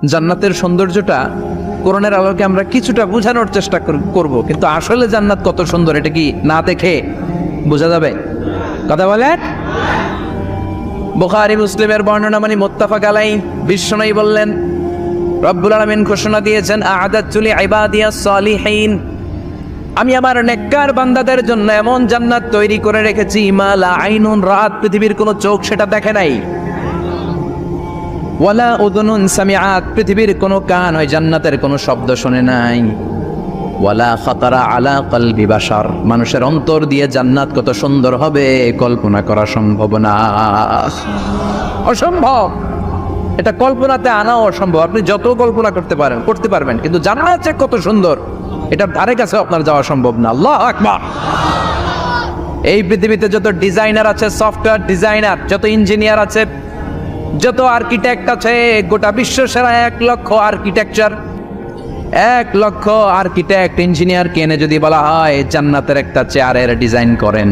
জান্নাতের সৌন্দর্যটা কোরআনের আলোকে আমরা কিছুটা বোঝানোর চেষ্টা করব, কিন্তু আসলে জান্নাত কত সুন্দর এটা কি না দেখে বোঝা যাবে? কথা বলেন। বুখারী মুসলিমের বর্ণনা মানে মুত্তাফাক আলাইহি, বিশ্বনবী বললেন রব্বুল আলামিন ঘোষণা দিয়েছেন আ'আদাতু লিইবাদিয়াস সালিহিন, আমি আমার নেককার বান্দাদের জন্য এমন জান্নাত তৈরি করে রেখেছি মা লা আইনুন রাত, পৃথিবীর কোনো চোখ সেটা দেখে নাই, ওয়ালা উযুনুন সামিআত, পৃথিবীর কোনো কান ওই জান্নাতের কোনো শব্দ শুনে নাই, ওয়ালা খাতারা আলা কলবি বাশার, মানুষের অন্তর দিয়ে জান্নাত কত সুন্দর হবে কল্পনা করা সম্ভব না, অসম্ভব। এটা কল্পনাতে আনাও অসম্ভব। আপনি যত কল্পনা করতে পারবেন, কিন্তু জান্নাত যে কত সুন্দর এটার ধারে কাছে আপনার যাওয়া সম্ভব না। আল্লাহু আকবার। এই পৃথিবীতে যত ডিজাইনার আছে, সফটওয়্যার ডিজাইনার, যত ইঞ্জিনিয়ার আছে, যত আর্কিটেক্ট আছে, গোটা বিশ্ব সেরা 1 লক্ষ আর্কিটেকচার, 1 লক্ষ আর্কিটেক্ট ইঞ্জিনিয়ারকে এনে যদি বলা হয় জান্নাতের একটা চেয়ারের ডিজাইন করেন,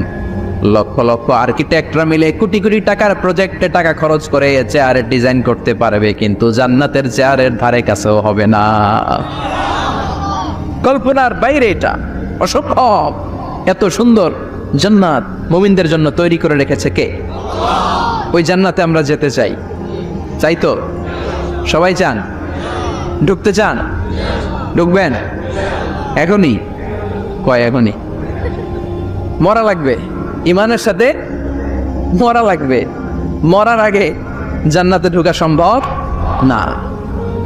লক্ষ লক্ষ আর্কিটেক্টরা মিলে কোটি কোটি টাকার প্রজেক্টে টাকা খরচ করে চেয়ারের ডিজাইন করতে পারবে, কিন্তু জান্নাতের চেয়ারের ধারে কাছেও হবে না। কল্পনার বাইরে, এটা অসম্ভব। এত সুন্দর জান্নাত মুমিনদের জন্য তৈরি করে রেখেছে কে? ওই জান্নাতে আমরা যেতে চাই। চাই তো? সবাই চান? ঢুকতে চান? ঢুকবেন? এখনই? কয় এখনই? মরা লাগবে, ইমানের সাথে মরা লাগবে। মরার আগে জান্নাতে ঢোকা সম্ভব না।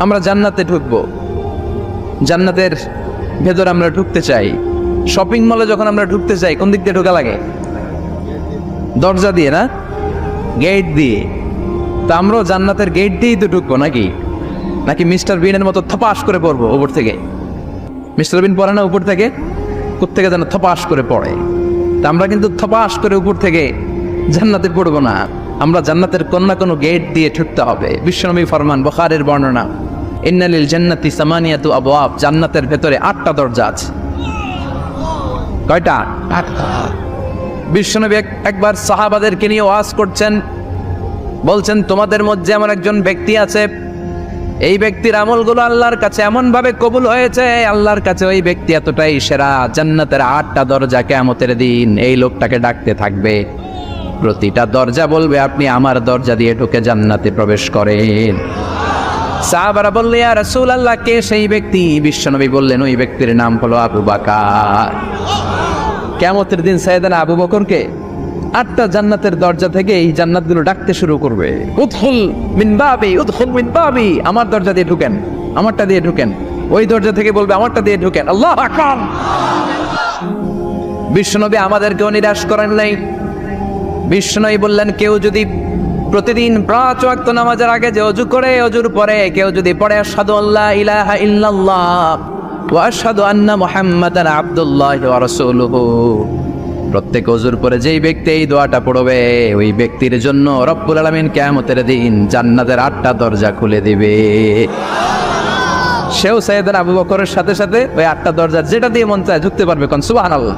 আমরা জান্নাতে ঢুকবো, জান্নাতের ভেতর আমরা ঢুকতে চাই। শপিং মলে যখন আমরা ঢুকতে চাই কোন দিক দিয়ে ঢোকা লাগে? দরজা দিয়ে না, গেট দিয়ে। তা আমরাও জান্নাতের গেট দিয়েই তো ঢুকবো নাকি? নাকি মিস্টার বিনের মতো থপাস করে পড়বো উপর থেকে? মিস্টার বিন পড়ে না উপর থেকে? কোত্থেকে যেন থপাস করে পড়ে। তা আমরা কিন্তু থপাস করে উপর থেকে জান্নাতে পড়বো না, আমরা জান্নাতের কোন না কোনো গেট দিয়ে ঢুকতে হবে। বিশ্বনবী ফরমান, বুখারীর বর্ণনা, ইন্নালিল জান্নাতি সামানিয়াতু আবওয়াব, জান্নাতের ভেতরে 8টা দরজা আছে। কয়টা? 8টা। বিশ্বনবী একবার সাহাবাদেরকে নিয়ে ওয়াজ করছেন, বলছেন তোমাদের মধ্যে এমন একজন ব্যক্তি আছে, এই ব্যক্তির আমলগুলো আল্লাহর কাছে এমন ভাবে কবুল হয়েছে, আল্লাহর কাছে ওই ব্যক্তি এতটাই সেরা, জান্নাতের 8টা দরজা কিয়ামতের দিন এই লোকটাকে ডাকতে থাকবে। প্রতিটা দরজা বলবে আপনি আমার দরজা দিয়ে ঢুকে জান্নাতে প্রবেশ করেন। সাহাবারা বললেন ইয়া রাসূলুল্লাহ, কে সেই ব্যক্তি? বিশ্বনবী বললেন ওই ব্যক্তির নাম হলো আবু বকর। কিয়ামতের দিন সাইয়েদনা আবু বকরকে 8টা জান্নাতের দরজা থেকে এই জান্নাতগুলো ডাকতে শুরু করবে, উদখুল মিন বাবি, উদখুল মিন বাবি, আমার দরজা দিয়ে ঢুকেন, আমারটা দিয়ে ঢুকেন। ওই দরজা থেকে বলবে আমারটা দিয়ে ঢুকেন। আল্লাহু আকবার। বিশ্বনবী আমাদেরকেও নিরাশ করেন নাই। বিশ্বনবী বললেন কেউ যদি প্রতিদিন 5 ওয়াক্ত নামাজের আগে যে ওযু করে, ওযুর পরে কেউ যদি পড়ে আশহাদু আল্লা ইলাহা ইল্লাল্লাহ ওয়া আশহাদু আন্না মুহাম্মাদান আবদুল্লাহি ওয়া রাসূলুহু, প্রত্যেক ওযুর পরে যেই ব্যক্তি এই দোয়াটা পড়বে ওই ব্যক্তির জন্য রব্বুল আলামিন কিয়ামতের দিন জান্নাতের 8টা দরজা খুলে দিবে। সেও সাইয়েদনা আবু বকরের সাথে সাথে ওই 8টা দরজা যেটা দিয়ে মন চায় ঢুকতে পারবে। কোন সুবহানাল্লাহ।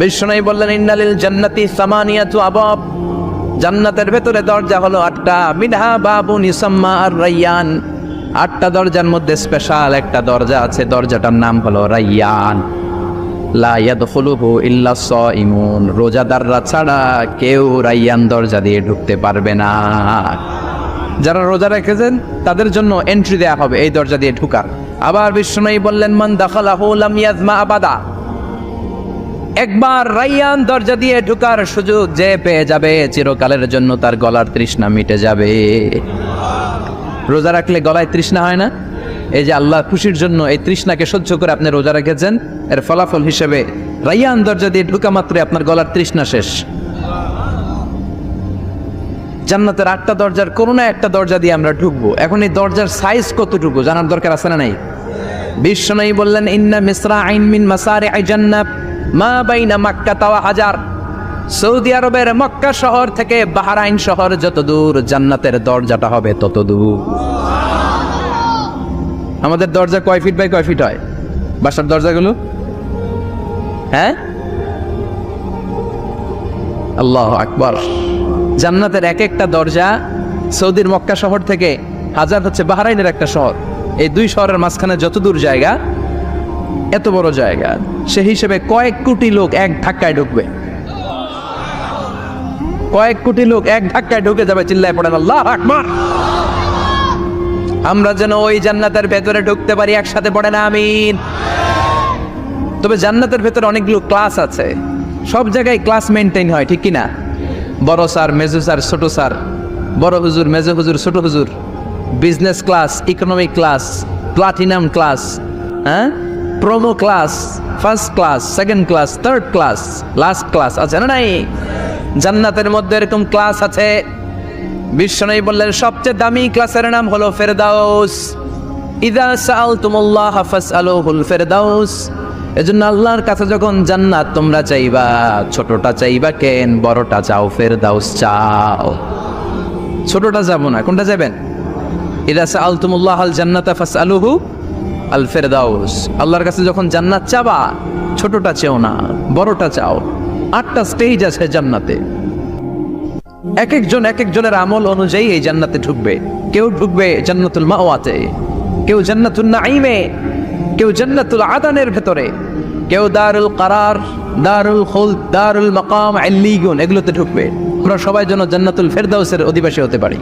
বিশ্বনবী বললেন ইন্নালিল জান্নাতি সামানিয়াতু আবাব, জান্নাতের ভেতরে দরজা হলো 8টা, মিনহা বাবুন ইউসাম্মা আর-রায়্যান, 8টা দরজার মধ্যে স্পেশাল একটা দরজা আছে, দরজাটার নাম হলো রায়্যান। লা ইয়াদখুলুহু ইল্লা সাইমুন, রোজাদাররা ছাড়া কেউ রায়্যান দরজা দিয়ে ঢুকতে পারবে না। যারা রোজা রেখেছেন তাদের জন্য এন্ট্রি দেয়া হবে এই দরজা দিয়ে ঢোকার। আবার বিশ্বনবী বললেন মান দাখালাহু লাম ইয়াজমা আবাদা, একবার রায়্যান দরজা দিয়ে ঢোকার সুযোগ যে পেয়ে যাবে চিরকালের জন্য তার গলার তৃষ্ণা মিটে যাবে। রোজা রাখলে গলায় তৃষ্ণা হয় না? এই যে আল্লাহ খুশির জন্য এই তৃষ্ণাকে সহ্য করে আপনি রোজা রেখেছেন, এর ফলাফল হিসেবে রায়্যান দরজা দিয়ে ঢোকা মাত্রই আপনার গলার তৃষ্ণা শেষ। জান্নাতের 8টা দরজার কোনো না একটা দরজা দিয়ে আমরা ঢুকবো। এখন এই দরজার সাইজ কতটুকু জানার দরকার আছে না নাই? বিশ্বনবী বললেন ইন্না মিসরাইন মিন মাসারি'i জান্নাত মা বাইনা মাক্কা ওয়া হাজার, সৌদি আরবের মক্কা শহর থেকে বাহরাইন শহর যত দূর, জান্নাতের দরজাটা হবে তত দূর। আমাদের দরজা কয় ফিট বাই কয় ফিট হয় বাসার দরজাগুলো? হ্যাঁ, আল্লাহু আকবার। জান্নাতের এক একটা দরজা সৌদির মক্কা শহর থেকে হাজার হচ্ছে বাহরাইনের একটা শহর। এই দুই শহরের মাঝখানে যত দূর জায়গা, এত বড় জায়গা, সে হিসেবে কয়েক কোটি লোক এক ধাক্কায় ঢুকবে। কয়েক কোটি লোক এক ধাক্কায় ঢুকে যাবে। চিল্লায় পড়েন আল্লাহু আকবার। আমরা যেন ওই জান্নাতের ভেতরে ঢুকতে পারি, একসাথে পড়েন আমিন। তবে জান্নাতের ভেতরে অনেকগুলো ক্লাস আছে, সব জায়গায় ক্লাস মেনটেন হয়, ঠিক কিনা? বড় স্যার, মেজো স্যার, ছোট স্যার, বড় হুজুর, মেজো হুজুর, ছোট হুজুর, business class, economic class, platinum class, হ্যাঁ, promo class, first class, second class, third class, last class আছে না নাই? জান্নাতের মধ্যে এরকম ক্লাস আছে। বিশ্বনবী বললেন সবচেয়ে দামি ক্লাসের নাম হলো ফেরদাউস। ইযা সাআলতুমুল্লাহ ফাসআলুহুল ফেরদাউস। এজন্য আল্লাহর কাছে যখন জান্নাত তোমরা চাইবা, ছোটটা চাইবা কেন, বড়টা চাও, ফেরদাউস চাও। ছোটটা যাবো না, কোনটা যাবেন? ইযা সাআলতুমুল্লাহ আল জান্নাতা ফাসআলুহু আল ফেরদাউস। আল্লাহর কাছে যখন জান্নাত চাবা, ছোটটা চেও না, বড়টা চাও। 8টা স্টেজ আছে জান্নাতে। এক একজন এক একজনের আমল অনুযায়ী এই জান্নাতে ঢুকবে। কেউ ঢুকবে জান্নাতুল মাওয়াতে, কেউ জান্নাতুল নাঈমে, কেউ জান্নাতুল আদানের ভেতরে, কেউ দারুল কারার, দারুল খুলদ, দারুল মাকাম, আল্লিগুন, এগুলোতে ঢুকবে। আমরা সবাই যেন জান্নাতুল ফেরদাউসের অধিবাসী হতে পারি।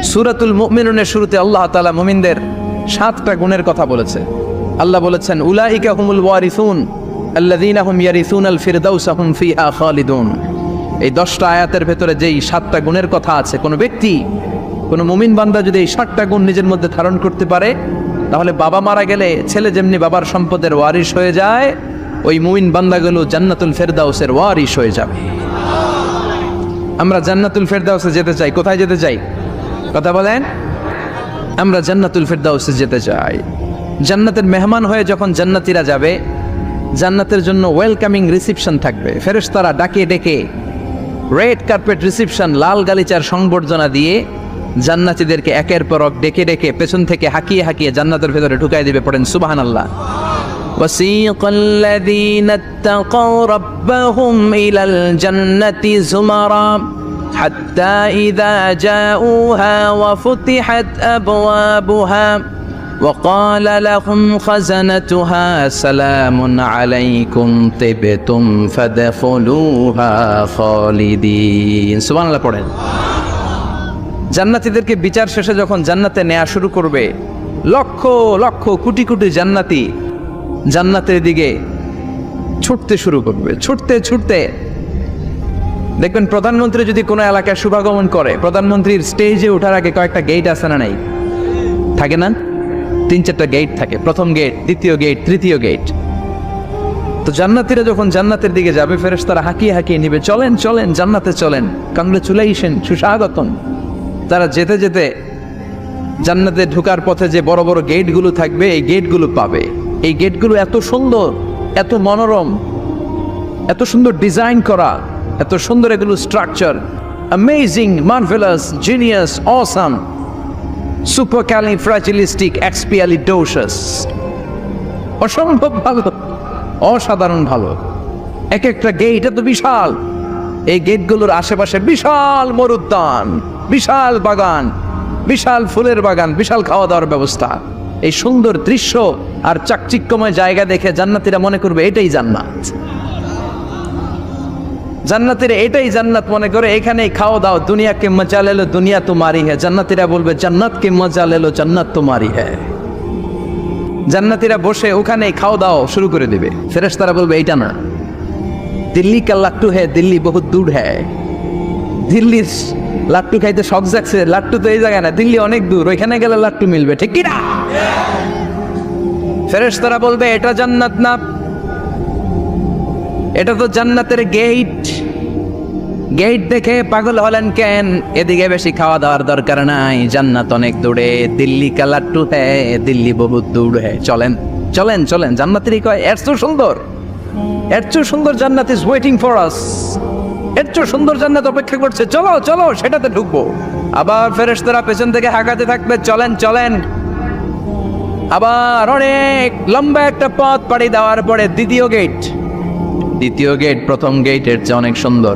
সূরাতুল মুমিনুনের শুরুতে আল্লাহ তাআলা মুমিনদের 7টা গুণের কথা বলেছে। আল্লাহ বলেছেন উলাইকা হুমুল ওয়ারিসুন আল্লাযীনা হুম ইয়ারিসুনাল ফিরদাউসা হুম ফিহা খালিদুন। এই 10টা আয়াতের ভেতরে যেই 7টা গুণের কথা আছে, কোনো ব্যক্তি, কোনো মুমিন বান্দা যদি এই 7টা গুণ নিজের মধ্যে ধারণ করতে পারে, তাহলে বাবা মারা গেলে ছেলে যেমনি বাবার সম্পদের ওয়ারিশ হয়ে যায়, ওই মুমিন বান্দাগুলো জান্নাতুল ফেরদাউসের ওয়ারিশ হয়ে যাবে। আমরা জান্নাতুল ফেরদাউসে যেতে চাই। কোথায় যেতে চাই? কথা বলেন। আমরা জান্নাতুল ফেরদাউসে যেতে চাই। জান্নাতের মেহমান হয়ে যখন জান্নাতীরা যাবে, জান্নাতের জন্য ওয়েলকামিং রিসিপশন থাকবে। ফেরেশতারা ডাকে ডেকে রেড কার্পেট রিসিপশন, লাল গালিচার সংবর্ধনা দিয়ে জান্নাতীদেরকে একের পর এক ডেকে ডেকে পেছন থেকে হাঁকিয়ে হাঁকিয়ে জান্নাতের ভেতরে ঢুকাই দিবে। পড়েন সুবহানাল্লাহ। وسيق الذين اتقوا ربهم إلى الجنة زمرا حتى إذا جاءوها وفتحت أبوابها وقال لهم خزنتها سلام عليكم طبتم فادخلوها خالدين। সুবহানাল্লাহ পড়েন। জান্নাতীদেরকে বিচার শেষে যখন জান্নাতে নেওয়া শুরু করবে, লক্ষ লক্ষ কোটি কোটি জান্নাতি জান্নাতের দিকে ছুটতে শুরু করবে। ছুটতে ছুটতে দেখবেন প্রধানমন্ত্রী যদি কোনো এলাকায় শুভাগমন করে, প্রধানমন্ত্রীর স্টেজে ওঠার আগে কয়েকটা গেট আছে না নাই? থাকে না? 3-4টা গেট থাকে। প্রথম গেট, দ্বিতীয় গেট, তৃতীয় গেট। তো জান্নাতীরা যখন জান্নাতের দিকে যাবে, ফেরেশতারা হাঁকিয়ে হাঁকিয়ে নিবে, চলেন চলেন জান্নাতে চলেন, কংগ্রেচুলেশন, সুস্বাগতম। তারা যেতে যেতে জান্নাতে ঢোকার পথে যে বড় বড় গেটগুলো থাকবে, এই গেটগুলো পাবে। এই গেটগুলো এত সুন্দর, এত মনোরম, এত সুন্দর ডিজাইন করা, এত সুন্দর এগুলো structure, amazing, marvellous, genius, awesome, supercalifragilisticexpialidocious, অসম্ভব ভালো, অসাধারণ ভালো। এক একটা গেট এত বিশাল। এই গেটগুলোর আশেপাশে বিশাল মরুদ্যান, বিশাল বাগান, বিশাল ফুলের বাগান, বিশাল খাওয়া দাওয়ার ব্যবস্থা। এই সুন্দর দৃশ্য আর চাকচিক্যময় জায়গা দেখে জান্নাতীরা মনে করবে এটাই জান্নাত। জান্নাতীরা এটাই জান্নাত মনে করে, এখানেই খাওয়া দাও। দুনিয়া কে মজা লেলো দুনিয়া তোমারি হ্যাঁ। জান্নাতীরা বলবে জান্নাত কে মজা লেলো জান্নাত তোমারি হ্যাঁ। জান্নাতীরা বসে ওখানেই খাওয়া দাও শুরু করে দেবে। ফেরেশতারা বলবে এইটা না, দিল্লি কা লাট্টু হ্যাঁ, দিল্লি বহুত দূর হ্যাঁ। দিল্লির লাট্টু খাইতে শখ জাগছে, লাট্টু তো এই জায়গায় না, দিল্লি অনেক দূর, ওইখানে গেলে লাট্টু মিলবে, ঠিক কি না? ফেরেশতারা বলবে এটা জান্নাত না, এটা তো জান্নাতের গেট। গেট দেখে পাগল হলেন কেন? এদিকে বেশি খাওয়া দাওয়ার দরকার নাই, জান্নাত অনেক দূরে। দিল্লি কা লাট্টু হ্যাঁ, দিল্লি বহুত দূর হ্যাঁ। চলেন চলেন চলেন। জান্নাতেরই কয় এর চেয়ে সুন্দর, এর চেয়ে সুন্দর জান্নাত ইজ ওয়েটিং ফর আস। এর চেয়ে সুন্দর জান্নাত অপেক্ষা করছে, চলো চলো সেটাতে ঢুকবো। আবার ফেরেশতারা পেছন থেকে হাঁকাতে থাকবে, চলেন চলেন। আবার অনেক লম্বা একটা পথ পাড়ি দেওয়ার পরে দ্বিতীয় গেট। দ্বিতীয় গেট প্রথম গেটের চেয়ে অনেক সুন্দর।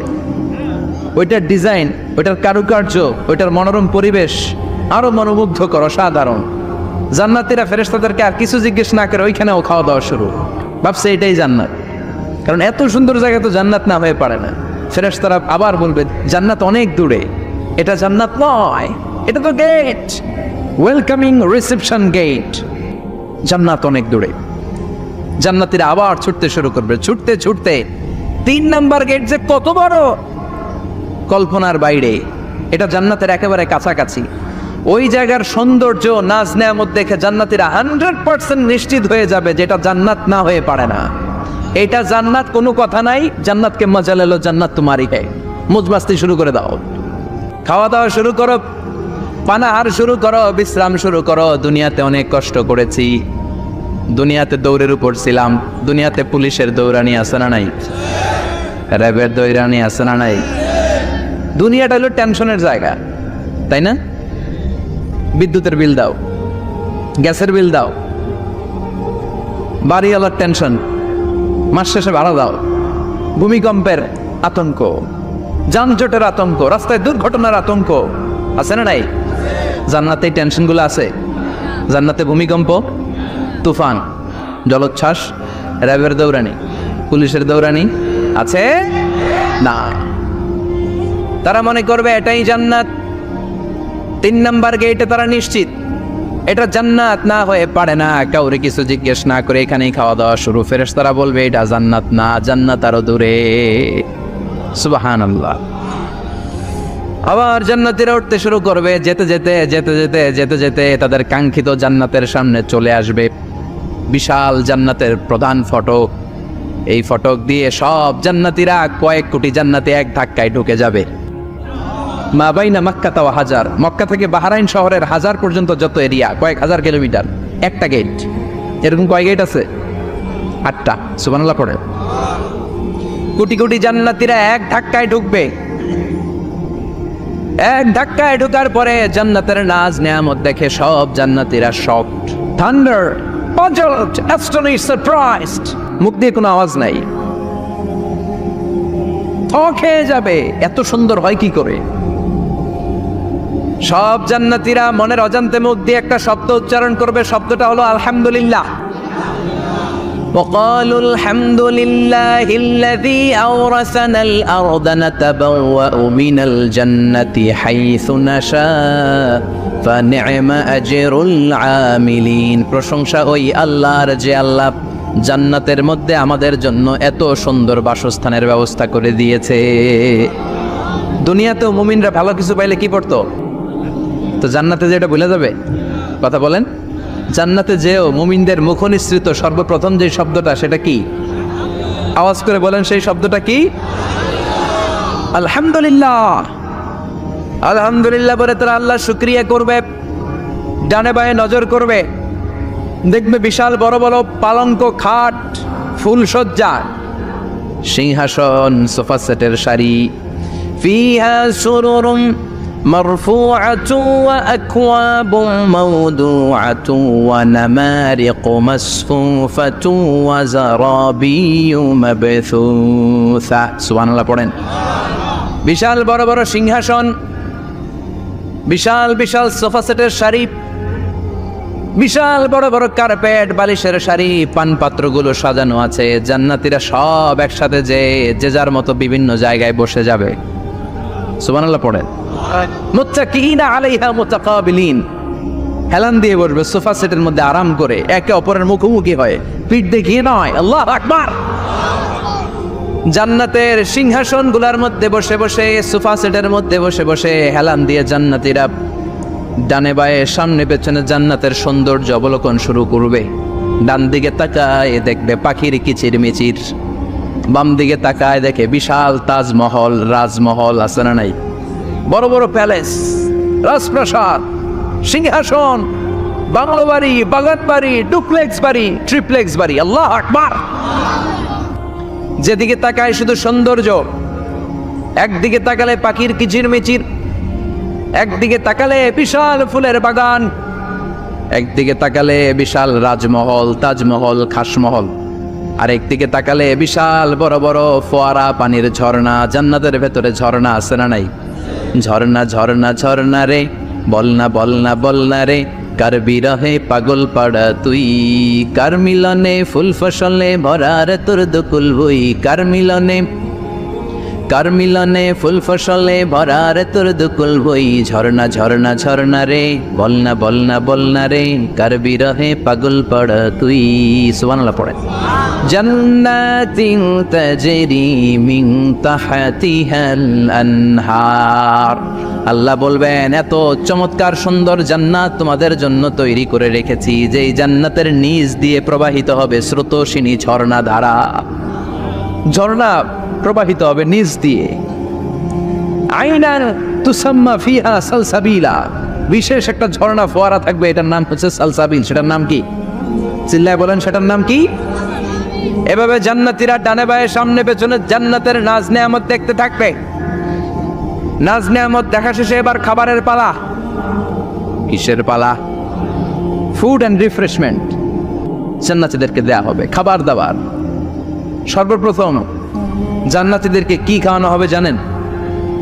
ওইটার ডিজাইন, ওইটার কারুকার্য, ওইটার মনোরম পরিবেশ, আরো মনোমুগ্ধকর, অসাধারণ। জান্নাতীরা ফেরেশতাদেরকে আর কিছু জিজ্ঞেস না করে ওইখানেও খাওয়া দাওয়া শুরু। ভাবছে এটাই জান্নাত, কারণ এত সুন্দর জায়গা তো জান্নাত না হয়ে পারে না। ফেরেশতারা আবার বলবে জান্নাত অনেক দূরে, এটা জান্নাত নয়, এটা তো গেট, ওয়েলকামিং রিসেপশন গেট, জান্নাত অনেক দূরে। জান্নাতীরা আবার ছুটতে শুরু করবে, ছুটতে ছুটতে 3 নাম্বার গেট যে কত বড়, কল্পনার বাইরে। এটা জান্নাতের একেবারে কাছাকাছি। ওই জায়গার সৌন্দর্য, নাজ নেয়ামত দেখে জান্নাতীরা 100% নিশ্চিত হয়ে যাবে যেটা জান্নাত না হয়ে পারে না। এটা জান্নাত, কোনো কথা নাই। জান্নাতকে মজা লেলো, জান্নাত তোমারই है। মুজমাস্তি শুরু করে দাও, খাওয়া দাওয়া শুরু করো, পানাহার শুরু করো, বিশ্রাম শুরু করো। দুনিয়াতে অনেক কষ্ট করেছি, দুনিয়াতে দৌড়ের উপর ছিলাম, দুনিয়াতে পুলিশের দৌড়ানি আছে না নাই, র্যাবের দৌড়ানি আছে না নাই। দুনিয়াটা হলো টেনশনের জায়গা, তাই না? বিদ্যুতের বিল দাও, গ্যাসের বিল দাও, বাড়িওয়ালার টেনশন, মাস শেষে ভাড়া দাও, ভূমিকম্পের আতঙ্ক, যানজটের আতঙ্ক, রাস্তায় দুর্ঘটনার আতঙ্ক আছে না নাই? জান্নাতে এই টেনশনগুলো আছে। জান্নাতে ভূমিকম্প, তুফান, জলোচ্ছ্বাস, র্যাবের দৌড়ানি, পুলিশের দৌড়ানি আছে না। তারা মনে করবে এটাই জান্নাত। 3 নাম্বার গেটে তারা নিশ্চিত এটা জান্নাত না হয়ে পারে না। কাউরে কিছু জিজ্ঞেস না করে এখানেই খাওয়া দাওয়া শুরু। ফেরেশতারা বলবে এটা জান্নাত না, জান্নাত আরো দূরে। সুবহানাল্লাহ। আবার জান্নাতীরা উঠতে শুরু করবে, যেতে যেতে যেতে যেতে যেতে যেতে তাদের কাঙ্ক্ষিত জান্নাতের সামনে চলে আসবে। বিশাল জান্নাতের প্রধান ফটক, এই ফটক দিয়ে সব জান্নাতীরা, কয়েক কোটি জান্নাতি এক ধাক্কায় ঢুকে যাবে। মা বাইনা মক্কা ওয়া হাজার, মক্কা থেকে বাহরাইন শহরের হাজার পর্যন্ত যত এরিয়া, কয়েক হাজার কিলোমিটার, একটা গেট। এরকম কয় গেট আছে? 8টা। সুবহানাল্লাহ পড়ে। কোটি কোটি জান্নাতীরা এক ধাক্কায় ঢুকবে। এক ধাক্কায় ঢোকার পরে জান্নাতের নাজ নেয়ামত দেখে সব জান্নাতীরা shocked, thunder, puzzled, astonished, surprised. মুখ দিয়ে কোনো আওয়াজ নাই, থক হয়ে যাবে। এত সুন্দর হয় কি করে? সব জান্নাতীরা মনের অজান্তে মুখ দিয়ে একটা শব্দ উচ্চারণ করবে। শব্দটা হলো আলহামদুলিল্লাহ। وقالوا الحمد لله الذي أورثنا الأرض نتبوأ من الجنة حيث نشاء فنعم أجر العاملين। প্রশংসা ওই আল্লাহর যে আল্লাহ জান্নাতের মধ্যে আমাদের জন্য এত সুন্দর বাসস্থানের ব্যবস্থা করে দিয়েছে। দুনিয়াতেও মুমিনরা ভালো কিছু পাইলে কি পড়তো? তো জান্নাতে যেটা ভুলে যাবে? কথা বলেন। জান্নাতে যেও মুমিনদের মুখনিসৃত সর্বপ্রথম যে শব্দটা, সেটা কি? আওয়াজ করে বলেন, সেই শব্দটা কি? আলহামদুলিল্লাহ। আলহামদুলিল্লাহ বলে তারা আল্লাহ শুকরিয়া করবে, ডানে বায়ে নজর করবে, দেখবে বিশাল বড় বড় পালঙ্ক, খাট, ফুলসজ্জা, সিংহাসন, সোফা সেটের সারি, ফিহা সুরুরুম মারফুআতু ওয়া আকওয়াবু মাওদুআতু ওয়া নামারিকু মাসফুফাতু ওয়া যারাবিয়্যু মাবথুসা। সুবহানাল্লাহ পড়েন। বিশাল বড় বড় সিংহাসন, বিশাল বিশাল সোফা সেটের সারি, বিশাল বড় বড় কার্পেট, বালিশের সারি, পানপাত্রগুলো সাজানো আছে। জান্নাতীরা সব একসাথে যে যার মতো বিভিন্ন জায়গায় বসে যাবে। সুবহানাল্লাহ পড়েন। মুত্তাকিনা আলাইহা মুতাকাবিলিন, হেলান দিয়ে বসবে সোফা সেটের মধ্যে আরাম করে, একে অপরের মুখোমুখি হয়ে, পিঠ দেখিয়ে নয়। আল্লাহু আকবার। জান্নাতের সিংহাসনগুলোর মধ্যে বসে বসে, সোফা সেটের মধ্যে বসে বসে হেলান দিয়ে জান্নাতীরা ডানে বায়ে, সামনে পেছনে জান্নাতের সৌন্দর্য অবলোকন শুরু করবে। ডান দিকে তাকায় দেখবে পাখির কিচির মিচির, বাম দিকে তাকায় দেখে বিশাল তাজমহল, রাজমহল আছে না নাই, বড় বড় প্যালেস, রাজপ্রাসাদ, সিংহাসন, বাংলো বাড়ি, বাগান বাড়ি, ডুপ্লেক্স বাড়ি, ট্রিপ্লেক্স বাড়ি। আল্লাহু আকবার। যেদিকে তাকায় শুধু সৌন্দর্য। একদিকে তাকালে পাখির কিচির মিচির, একদিকে তাকালে বিশাল ফুলের বাগান, একদিকে তাকালে বিশাল রাজমহল, তাজমহল, খাসমহল, আর একদিকে তাকালে বিশাল বড় বড় ফোয়ারা, পানির ঝর্ণা। জান্নাতের ভেতরে ঝর্ণা আছে না নাই? ঝর্ণা ঝর্ণা ঝর্ণা রে বল না রে কার বিরহে পাগল পাড়া তুই, কার মিলনে ফুল ফসলে ভরা রে তোর দুকুল ভুই, কার মিলনে ফুল ফসলে ভরা রে তোর দুকুল ভুই, ঝরনা ঝরনা ঝরনা রে বল না রে কার বিরহে পাগল পাড়া তুই। সুবহানাল্লাহ পড়ে। জান্নাতিন তাজরি মিন তাহতিহাল আনহার, আল্লাহ বলবেন এত চমৎকার সুন্দর জান্নাত তোমাদের জন্য তৈরি করে রেখেছি, যেই জান্নাতের নিচ দিয়ে প্রবাহিত হবে স্রোতস্বিনী ঝর্ণা ধারা, ঝর্ণা প্রবাহিত হবে নিচ দিয়ে। আইনান তুসাম্মা ফিহা সালসাবিলা, বিশেষ একটা ঝর্ণা ফোয়ারা থাকবে, এটার নাম হচ্ছে সালসাবিল। সেটার নাম কি? চিল্লায় বলেন, সেটার নাম কি? এভাবে জান্নাতীরা ডানে বায়ে সামনে পেছনে জান্নাতের নাজ নেয়ামত দেখতে থাকবে। নাজ নেয়ামত দেখা শেষে এবার খাবারের পালা। কিসের পালা? ফুড অ্যান্ড রিফ্রেশমেন্ট জান্নাতীদেরকে দেয়া হবে, খাবার দাবার। সর্বপ্রথম জান্নাতীদেরকে কি খাওয়ানো হবে জানেন?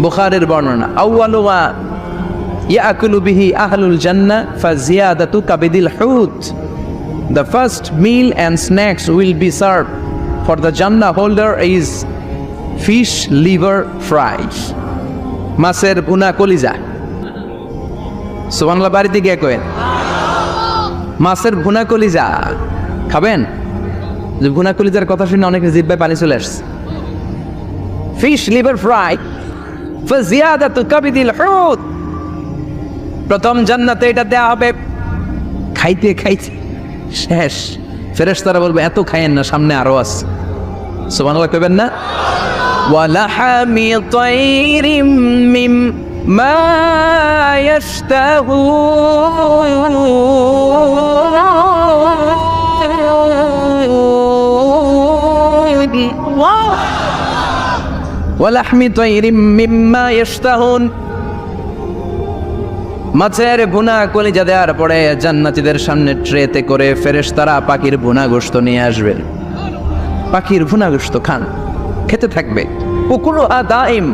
বুখারীর বর্ণনা, আউয়ালু মা ইয়াকুলু বিহি আহলুল জান্নাহ ফাজিয়াদাতু কাবিদিল হুত। The first meal and snacks will be served for the Jannah holder is fish liver fries, মাছের ভুনা কলিজা। সুবহানাল্লাহ বাড়িতে গিয়ে কয়েন মাছের ভুনা কলিজা খাবেন। যে ভুনা কলিজার কথা শুনে অনেকের জিহ্বায় পানি চলে আসছে। ফিশ লিভার ফ্রাই ফাজিয়াদাতু কাবিদিল হুত, প্রথম জান্নাতে এটা দেয়া হবে। খাইতে খাইতে শেষ, ফেরেশতারা বলবে এত খায়েন না, সামনে আরো আছে। সুবহানাল্লাহ কইবেন না? ওয়ালাহামি তাইরিম মিম্মা ইয়াশতাহুন, ওয়ালাহমি তাইরিম মিম্মা ইয়াশতাহুন, মাছের ভুনা কলিজা দেওয়ার পরে জান্নাতীদের সামনে ট্রেতে করে ফেরেশতারা পাখির ভুনা গোশত নিয়ে আসবেন। পাখির ভুনা গোশত খান, খেতে থাকবে। উকুলুহা দাইম,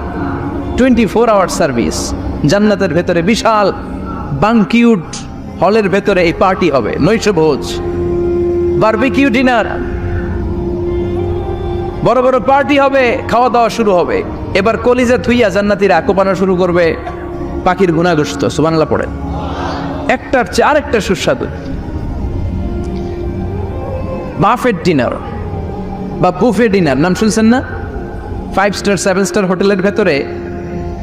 24 আওয়ার সার্ভিস। জান্নাতের ভেতরে বিশাল বানকিউট হলের ভেতরে এই পার্টি হবে, নৈশভোজ, বারবিকিউ ডিনার, বড় বড় পার্টি হবে, খাওয়া দাওয়া শুরু হবে। এবার কলিজা থুইয়া জান্নাতীরা কোপানো শুরু করবে পাখির ভুনা গোশত। সুবহানাল্লাহ পড়ে। একটার চেয়ে আরেকটা সুস্বাদু। বাফেট ডিনার বা বুফে ডিনার নাম শুনছেন না? 5 স্টার 7 স্টার হোটেলের ভেতরে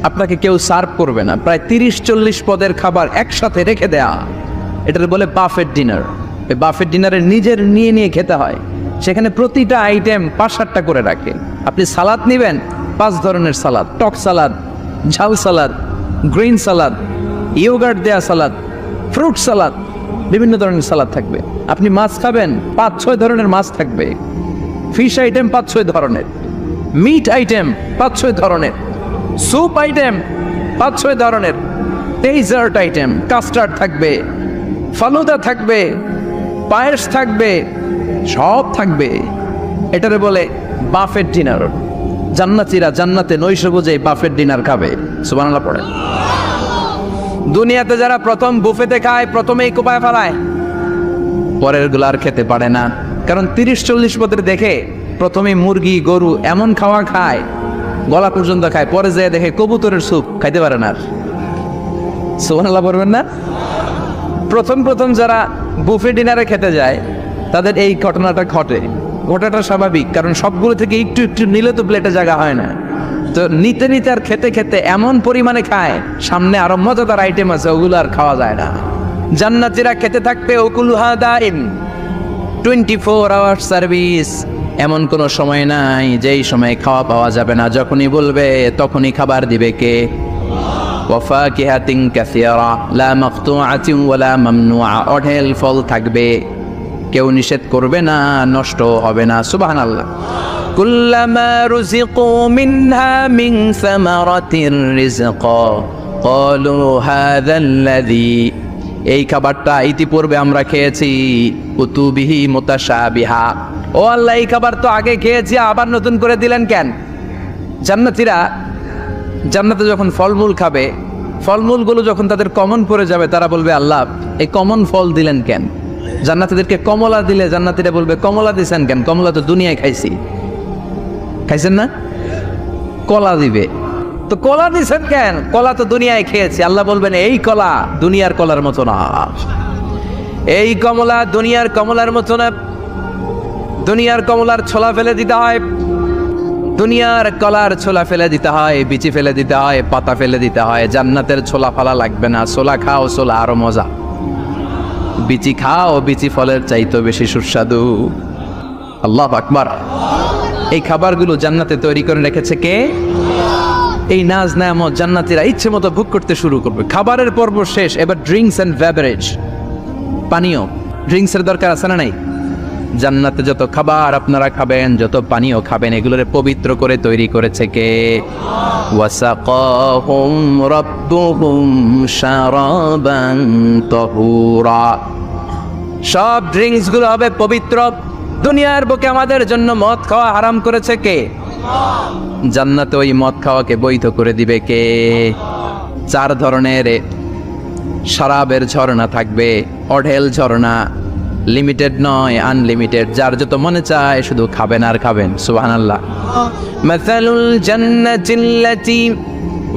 আপনাকে কেউ সার্ভ করবে না, প্রায় 30-40 পদের খাবার একসাথে রেখে দেয়া, এটার বলে বাফেট ডিনার। এই বাফেট ডিনারে নিজের নিয়ে খেতে হয়। সেখানে প্রতিটা আইটেম 5-7টা করে রাখে। আপনি সালাদ নেবেন, 5 ধরনের সালাদ, টক সালাদ, ঝাল সালাদ, গ্রিন সালাদ, ইয়োগার্ট দেয়া সালাদ, ফ্রুট সালাদ, বিভিন্ন ধরনের সালাদ থাকবে। আপনি মাছ খাবেন, 5-6 ধরনের মাছ থাকবে। ফিশ আইটেম 5-6 ধরনের, মিট আইটেম 5-6 ধরনের, স্যুপ আইটেম 5-6 ধরনের, ডেজার্ট আইটেম, কাস্টার্ড থাকবে, ফালুদা থাকবে, পায়েস থাকবে, সব থাকবে। এটারে বলে বাফেট ডিনার। জান্নাতীরা জান্নাতে নৈশভোজে বাফেট ডিনার খাবে। সুবহানাল্লাহ পড়ে। দুনিয়াতে যারা প্রথম বুফেতে খায়, প্রথমেই কোপায় ফেলায়, পরের গুলো আর খেতে পারে না। কারণ 30-40 পদের দেখে প্রথমে মুরগি গরু এমন খাওয়া খায়, গলা পর্যন্ত খায়, পরে যেয়ে দেখে কবুতরের স্যুপ খাইতে পারে না। সুবহানাল্লাহ পড়বেন না? প্রথম যারা বুফে ডিনারে খেতে যায় তাদের এই ঘটনাটা ঘটে। ঘটাটা স্বাভাবিক, কারণ সবগুলো থেকে একটু একটু নিলে তো প্লেটে জায়গা হয় না। তো নিতে নিতে আর খেতে খেতে এমন পরিমাণে খায়, সামনে আরো মজাদার আইটেম আছে, ওগুলো আর খাওয়া যায় না। জান্নাতীরা খেতে থাকবে উকুলুহা দাইম, 24 আওয়ার সার্ভিস। এমন কোনো সময় নাই যেই সময় খাওয়া পাওয়া যাবে না। যখনই বলবে তখনই খাবার দিবে কে? ওয়াফাকিহাতিন কাসীরা লা মাকতুআতিন ওয়ালা মামনুআ, অঢেল ফল থাকবে, কেউ নিষেধ করবে না, নষ্ট হবে না। সুবহানাল্লাহ। কুল্লামা রুজিকু মিনহা মিন সামারাতির রিজকা ক্বালু হাযাল্লাযী, এই খাবারটা ইতিপূর্বে আমরা খেয়েছি, কুতুবিহি মুতাশাবিহা, ও আল্লাহ এই খাবার তো আগে খেয়েছি, আবার নতুন করে দিলেন কেন? জান্নাতীরা জান্নাতে যখন ফলমূল খাবে ফলমূলগুলো যখন তাদের কমন পড়ে যাবে তারা বলবে আল্লাহ এই কমন ফল দিলেন কেন? জান্নাতীদেরকে কমলা দিলে জান্নাতীরা বলবে কমলা দিছেন কেন? কমলা তো দুনিয়ায় খাইছি। খাইছেন না? কলা দিবে, তো কলা দিছেন কেন? কলা তো দুনিয়ায় খেয়েছি। আল্লাহ বলবেন এই কলা দুনিয়ার কলার মতো না, এই কমলা দুনিয়ার কমলার মতো না। দুনিয়ার কমলার ছোলা ফেলে দিতে হয়, দুনিয়ার কলার ছোলা ফেলে দিতে হয়, বিচি ফেলে দিতে হয়, পাতা ফেলে দিতে হয়। জান্নাতের ছোলা ফালা লাগবে না, ছোলা খাও, ছোলা আরো মজা। বিচি খাও, বিচি ফলের চাইতো বেশি সুস্বাদু। আল্লাহু আকবার। এই খাবারগুলো জান্নাতে তৈরি করে রেখেছে কে? এই নাজ নেয়ামত জান্নাতীরা ইচ্ছে মতো ভোগ করতে শুরু করবে। খাবারের পর্ব শেষ, এবার ড্রিঙ্কস এন্ড বেভারেজ, পানীয়। ড্রিঙ্কসের দরকার আছে না নাই? জান্নাতে যত খাবার আপনারা খাবেন, যত পানীয় খাবেন, এগুলোরে পবিত্র করে তৈরি করেছে কে? ওয়াসাকাহুম রাব্বুহুম শারাবান তাহুরা। সব ড্রিঙ্কস গুলো হবে পবিত্র। দুনিয়ার বুকে আমাদের জন্য মদ খাওয়া হারাম করেছে কে? জান্নাতে ওই মদ খাওয়াকে বৈধ করে দিবে কে? 4 ধরনের শরাবের ঝর্ণা থাকবে, অঢেল ঝর্ণা, লিমিটেড নয়, আনলিমিটেড। যার যত মনে চায় শুধু খাবেন আর খাবেন। সুবহানাল্লাহ। মাসালুল জান্নাতিল্লাতী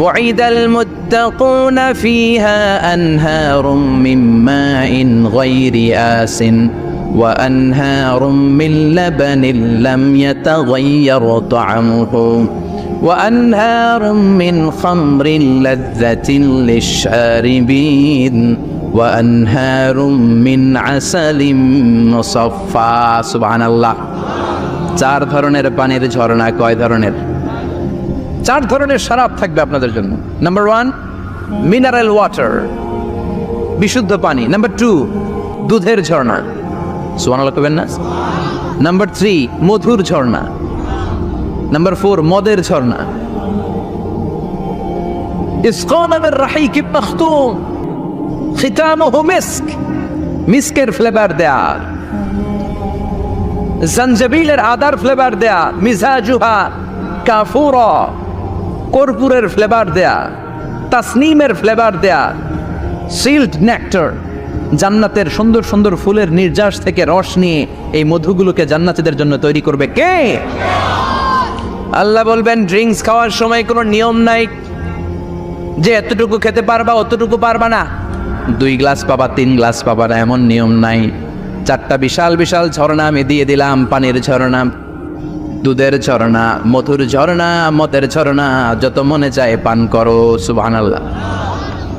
ওয়াইদাল মুত্তাকুনা ফিহা আনহারুম মিন মাইন গায়রি আসিন ওয়া আনহারুম মিন লাবানিন লাম ইয়াতাগায়্যার তা'আমুহু ওয়া আনহারুম মিন খামরিন লাযযাতিন লিশ-শারিবিন وأنهار من عسل مصفى سبحان الله। 4 ধরনের পানির ঝর্ণা। কয় ধরনের? 4 ধরনের শরাব থাকবে আপনাদের জন্য। নাম্বার 1 মিনারেল ওয়াটার, বিশুদ্ধ পানি। নাম্বার 2 দুধের ঝর্ণা, সুবহানাল্লাহ কইবেন না? নাম্বার 3 মধুর ঝর্ণা। নাম্বার 4 মদের ঝর্ণা। ইসকানা মির রাহিকিম মাখতুম খিতামুহু মিস্ক, মিস্কের ফ্লেভার দেয়া, জঞ্জাবিলের আদার ফ্লেভার দেয়া, মিজাজুহা কাফুরা, কর্পূরের ফ্লেভার দেয়া, তাসনিমের ফ্লেভার দেয়া, সিল্ড নেক্টার। জান্নাতের সুন্দর সুন্দর ফুলের নির্যাস থেকে রস নিয়ে এই মধুগুলোকে জান্নাতীদের জন্য তৈরি করবে কে? আল্লাহ বলবেন ড্রিঙ্কস খাওয়ার সময় কোনো নিয়ম নাই যে এতটুকু খেতে পারবা অতটুকু পারবা না, 2 গ্লাস পাবা 3 গ্লাস পাবা না, এমন নিয়ম নাই। 4টা বিশাল বিশাল ঝর্ণা আমি দিয়ে দিলাম। পানির ঝর্ণা, দুধের ঝর্ণা, মধুর ঝর্ণা, মদের ঝর্ণা, যত মনে চায় পান করো। সুবহানাল্লাহ।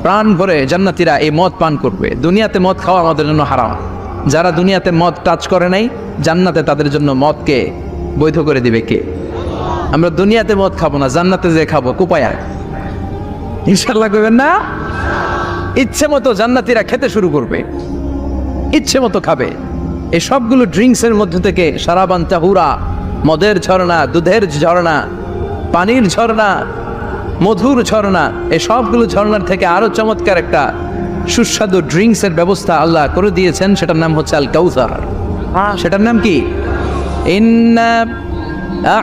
প্রাণ ভরে জান্নাতীরা এই মদ পান করবে। দুনিয়াতে মদ খাওয়া আমাদের জন্য হারাম। যারা দুনিয়াতে মদ টাচ করে নাই, জান্নাতে তাদের জন্য মদকে বৈধ করে দিবে কে? আমরা দুনিয়াতে মদ খাবো না, জান্নাতে যে খাবো। কুপায়া ইনশাআল্লাহ কইবেন না? ইচ্ছে মতো জান্নাতীরা খেতে শুরু করবে, ইচ্ছে মতো খাবে। এই সবগুলো ড্রিঙ্কসের মধ্যে থেকে শারাবান তাহুরা, মদের ঝর্ণা, দুধের ঝর্ণা, পানির ঝর্ণা, মধুর ঝর্ণা, এই সবগুলো ঝর্ণার থেকে আরো চমৎকার একটা সুস্বাদু ড্রিঙ্কসের ব্যবস্থা আল্লাহ করে দিয়েছেন। সেটার নাম হচ্ছে আল কাউসার। সেটার নাম কি? ইন্না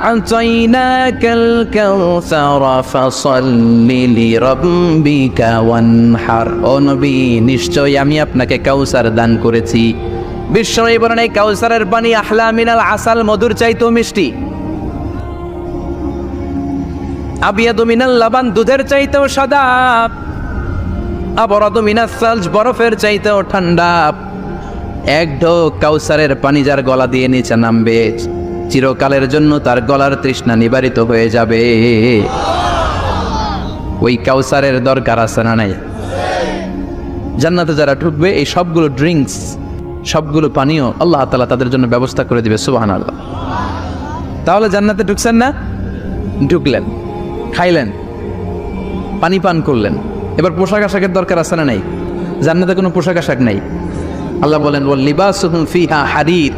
আ'তাইনাকাল কাউসারা ফাসাল্লি লিরাব্বিকা ওয়ানহার। ও নবী, নিশ্চয়ই আমি আপনাকে কাউসার দান করেছি। বিশ্বনবী বলেন এই কাউসারের পানি আহলা মিনাল আসাল, মধুর চাইতেও মিষ্টি। আবিয়াদু মিনাল লাবান, দুধের চাইতেও সাদা। আবরাদু মিনাস সালজ, বরফের চাইতেও ঠান্ডা। এক ঢোক কাউসারের পানি যার গলা দিয়ে নিচে নামবে, চিরকালের জন্য তার গলার তৃষ্ণা নিবারিত হয়ে যাবে। ওই কাউসারের দরকার আছে না নাই? জান্নাতে যারা ঢুকবে এই সবগুলো ড্রিঙ্কস, সবগুলো পানীয় আল্লাহ তাআলা তাদের জন্য ব্যবস্থা করে দিবে। সুবহানাল্লাহ। তাহলে জান্নাতে ঢুকছেন না? ঢুকলেন, খাইলেন, পানি পান করলেন। এবার পোশাক আশাকের দরকার আছে না নাই? জান্নাতে কোনো পোশাক আশাক নাই। আল্লাহ বলেন ওয়াল লিবাসুহুম ফিহা হারির।